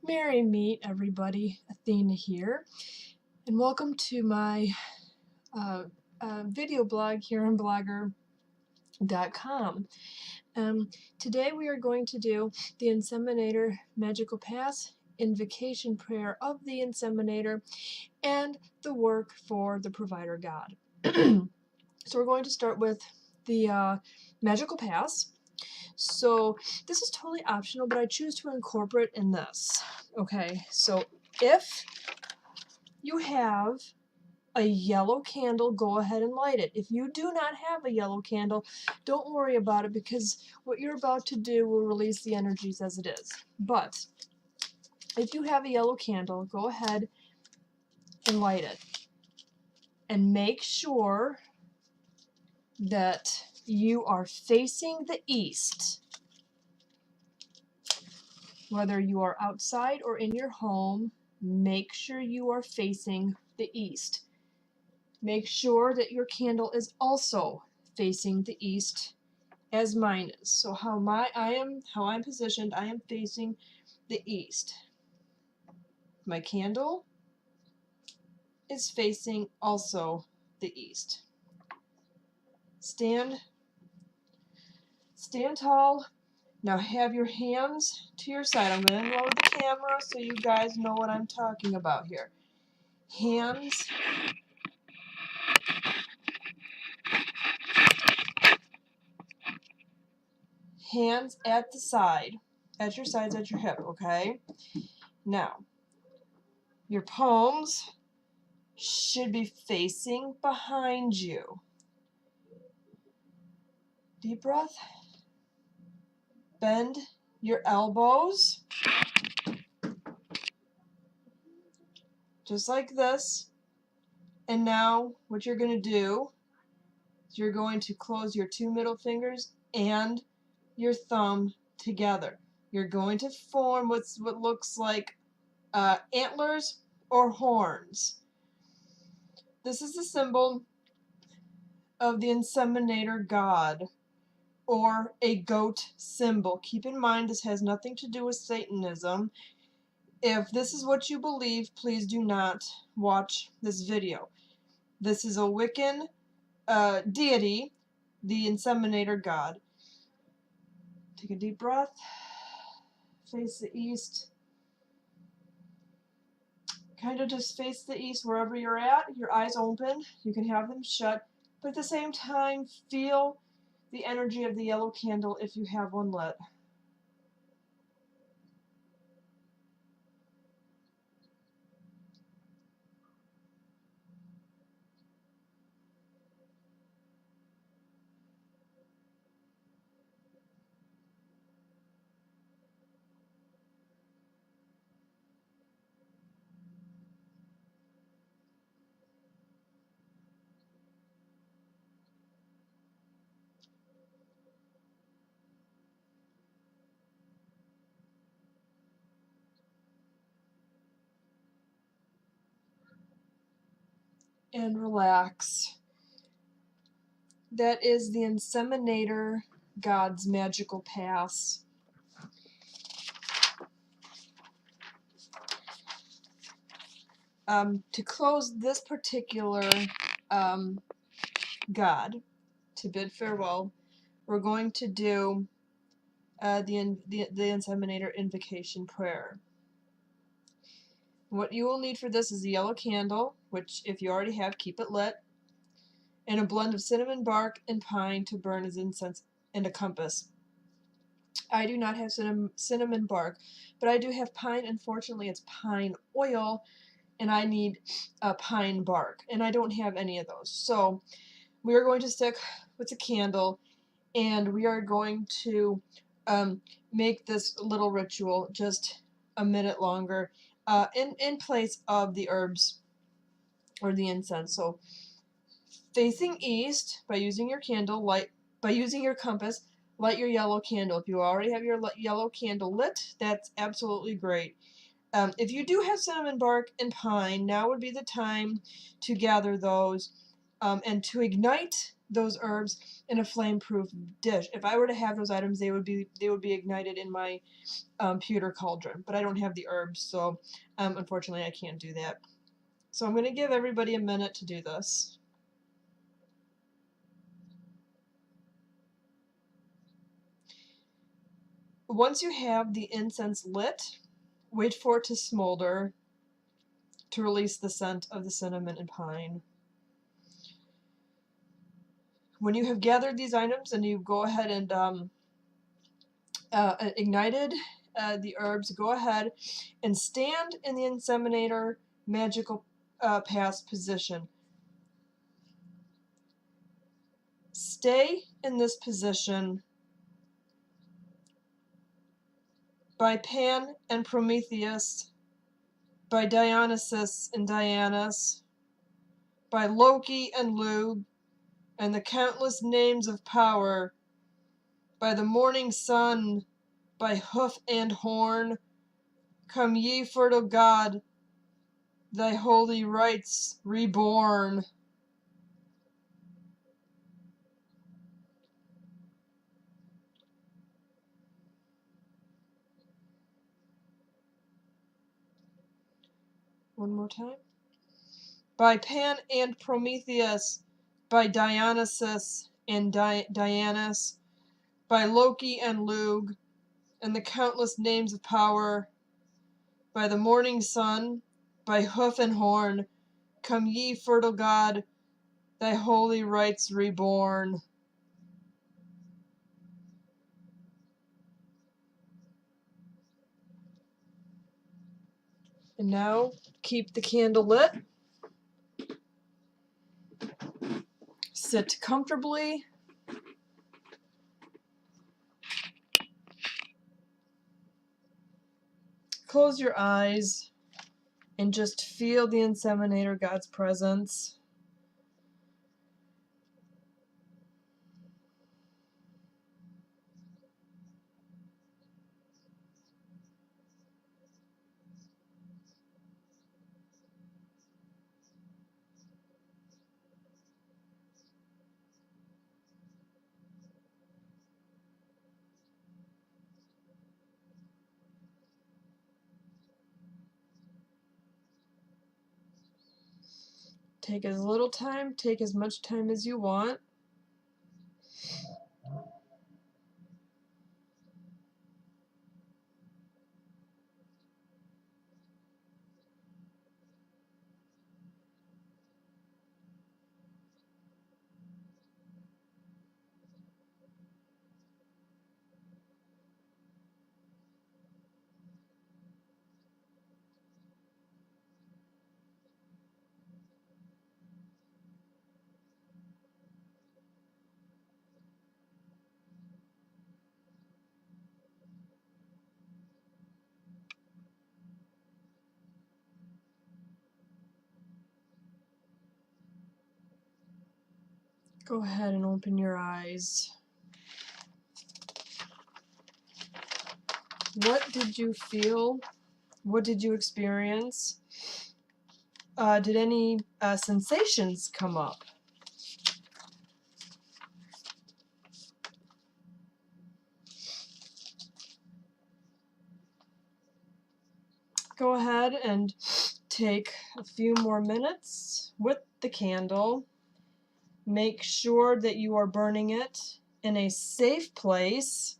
Merry meet everybody, Athena here, and welcome to my video blog here on blogger.com. Today we are going to do the Inseminator Magical Pass, Invocation Prayer of the Inseminator, and the work for the Provider God. So we're going to start with the Magical Pass. So this is totally optional, but I choose to incorporate in this. Okay, so if you have a yellow candle, go ahead and light it. If you do not have a yellow candle, don't worry about it, because what you're about to do will release the energies as it is. But if you have a yellow candle, go ahead and light it. And make sure that you are facing the east. Whether you are outside or in your home, make sure you are facing the east. Make sure that your candle is also facing the east, as mine is. So how I'm positioned, I am facing the east. My candle is facing also the east. Stand tall. Now have your hands to your side. I'm going to lower the camera so you guys know what I'm talking about here. Hands at the side, at your sides, at your hip, okay? Now, your palms should be facing behind you. Deep breath. Bend your elbows, just like this. And now what you're going to do is you're going to close your two middle fingers and your thumb together. You're going to form what looks like antlers or horns. This is the symbol of the Inseminator God, or a goat symbol. Keep in mind, this has nothing to do with Satanism. If this is what you believe, please do not watch this video. This is a Wiccan deity, the Inseminator God. Take a deep breath. Face the east. Kind of just face the east wherever you're at. Your eyes open. You can have them shut. But at the same time, feel the energy of the yellow candle if you have one lit. And relax. That is the Inseminator God's magical pass. To close this particular God, to bid farewell, we're going to do the Inseminator Invocation Prayer. What you will need for this is a yellow candle, which if you already have, keep it lit, and a blend of cinnamon bark and pine to burn as incense, and a compass. I do not have cinnamon bark, but I do have pine. Unfortunately, it's pine oil, and I need pine bark, and I don't have any of those. So we are going to stick with a candle, and we are going to make this little ritual just a minute longer in place of the herbs or the incense. So facing east, by using your candle, by using your compass, light your yellow candle. If you already have your yellow candle lit, that's absolutely great. If you do have cinnamon bark and pine, now would be the time to gather those and to ignite those herbs in a flame-proof dish. If I were to have those items, they would be ignited in my pewter cauldron. But I don't have the herbs, so unfortunately I can't do that. So I'm going to give everybody a minute to do this. Once you have the incense lit, wait for it to smolder to release the scent of the cinnamon and pine. When you have gathered these items and you go ahead and ignited the herbs, go ahead and stand in the Inseminator magical pass position. Stay in this position by Pan and Prometheus, by Dionysus and Dianas, by Loki and Lugh, and the countless names of power, by the morning sun, by hoof and horn. Come ye, fertile God, thy holy rites reborn. One more time. By Pan and Prometheus, by Dionysus and Dianas, by Loki and Lugh, and the countless names of power, by the morning sun, by hoof and horn, come ye, fertile God, thy holy rites reborn. And now, keep the candle lit. Sit comfortably. Close your eyes and just feel the Inseminator God's presence. Take as little time, take as much time as you want. Go ahead and open your eyes. What did you feel? What did you experience? Did any sensations come up? Go ahead and take a few more minutes with the candle. Make sure that you are burning it in a safe place.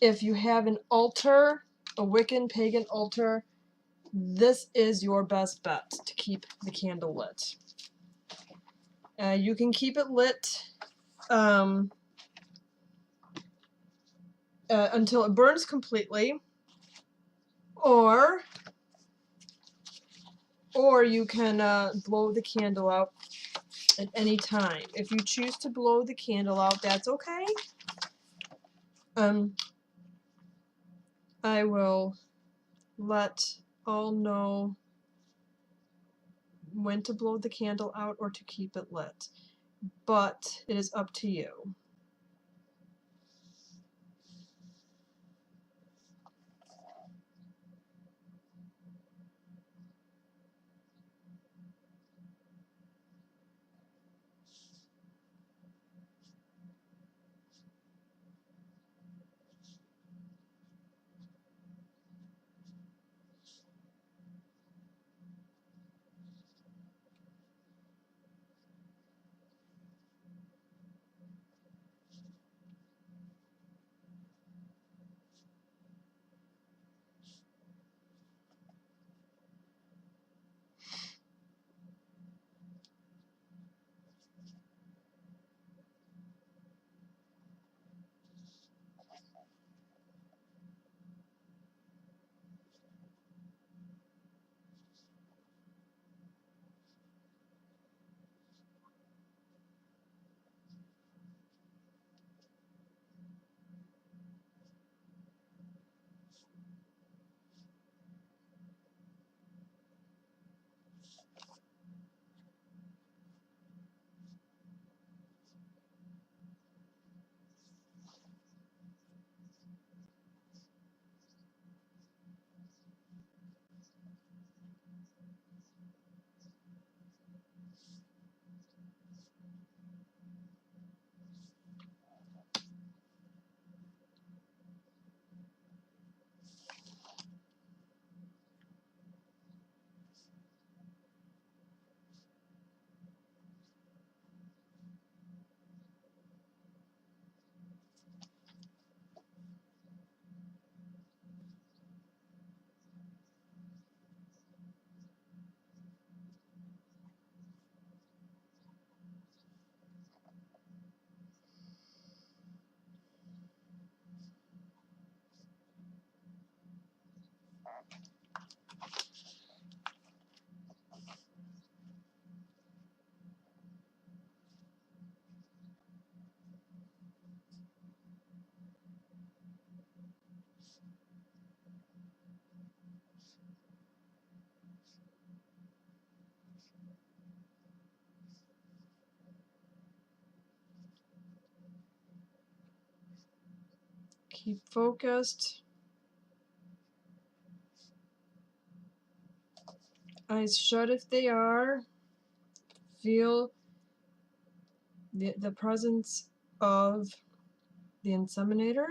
If you have an altar, a Wiccan pagan altar, this is your best bet to keep the candle lit. You can keep it lit until it burns completely, or you can blow the candle out at any time. If you choose to blow the candle out, that's okay. I will let all know when to blow the candle out or to keep it lit, but it is up to you. Keep focused. Eyes shut if they are. Feel the presence of the inseminator.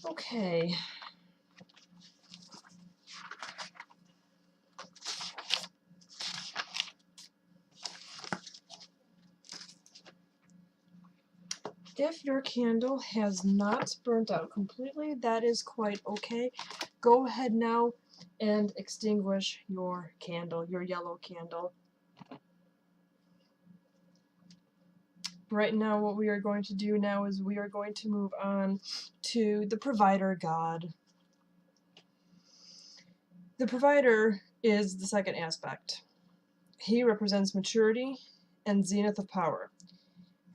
Okay. If your candle has not burnt out completely, that is quite okay. Go ahead now and extinguish your candle, your yellow candle. Right now, what we are going to do now is we are going to move on to the provider god. The provider is the second aspect. He represents maturity and zenith of power.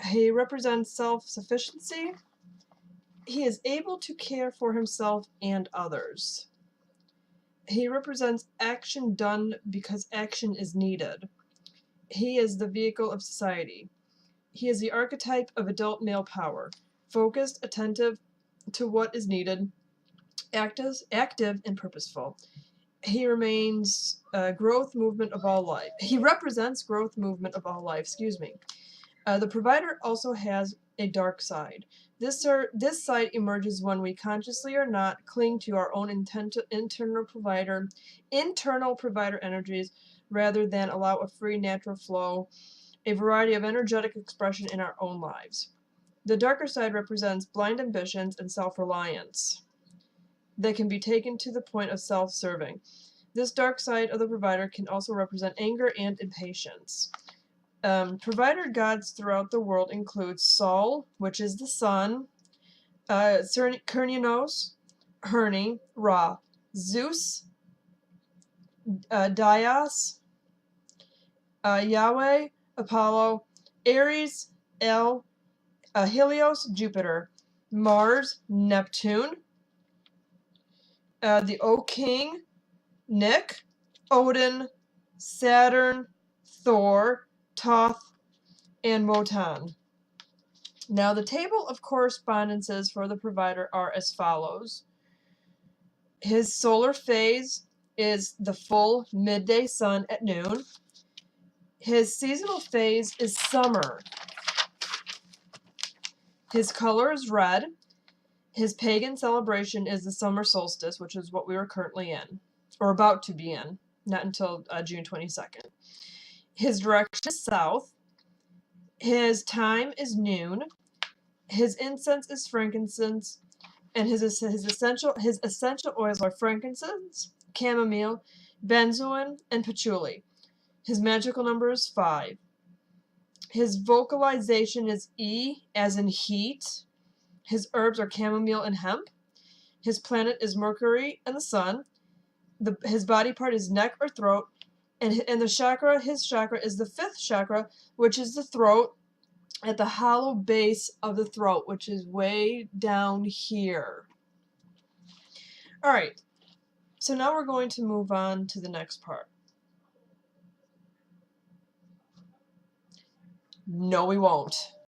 He represents self-sufficiency. He is able to care for himself and others. He represents action done because action is needed. He is the vehicle of society. He is the archetype of adult male power, focused, attentive to what is needed, active and purposeful. He remains growth movement of all life. He represents growth movement of all life, The provider also has a dark side. This side emerges when we consciously or not cling to our own internal provider energies rather than allow a free natural flow, a variety of energetic expression in our own lives. The darker side represents blind ambitions and self-reliance that can be taken to the point of self-serving. This dark side of the provider can also represent anger and impatience. Provider gods throughout the world include Sol, which is the sun, Cernunnos, Herni, Ra, Zeus, Dios, Yahweh, Apollo, Ares, El, Helios, Jupiter, Mars, Neptune, the O King, Nick, Odin, Saturn, Thor, Thoth, and Wotan. Now, the table of correspondences for the provider are as follows. His solar phase is the full midday sun at noon. His seasonal phase is summer. His color is red. His pagan celebration is the summer solstice, which is what we are currently in, or about to be in, not until June 22nd. His direction is south. His time is noon. His incense is frankincense, and his essential oils are frankincense, chamomile, benzoin, and patchouli. His magical number is 5. His vocalization is E, as in heat. His herbs are chamomile and hemp. His planet is Mercury and the Sun. His body part is neck or throat. And the chakra, his chakra is the 5th chakra, which is the throat, at the hollow base of the throat, which is way down here. All right, so now we're going to move on to the next part. No, we won't.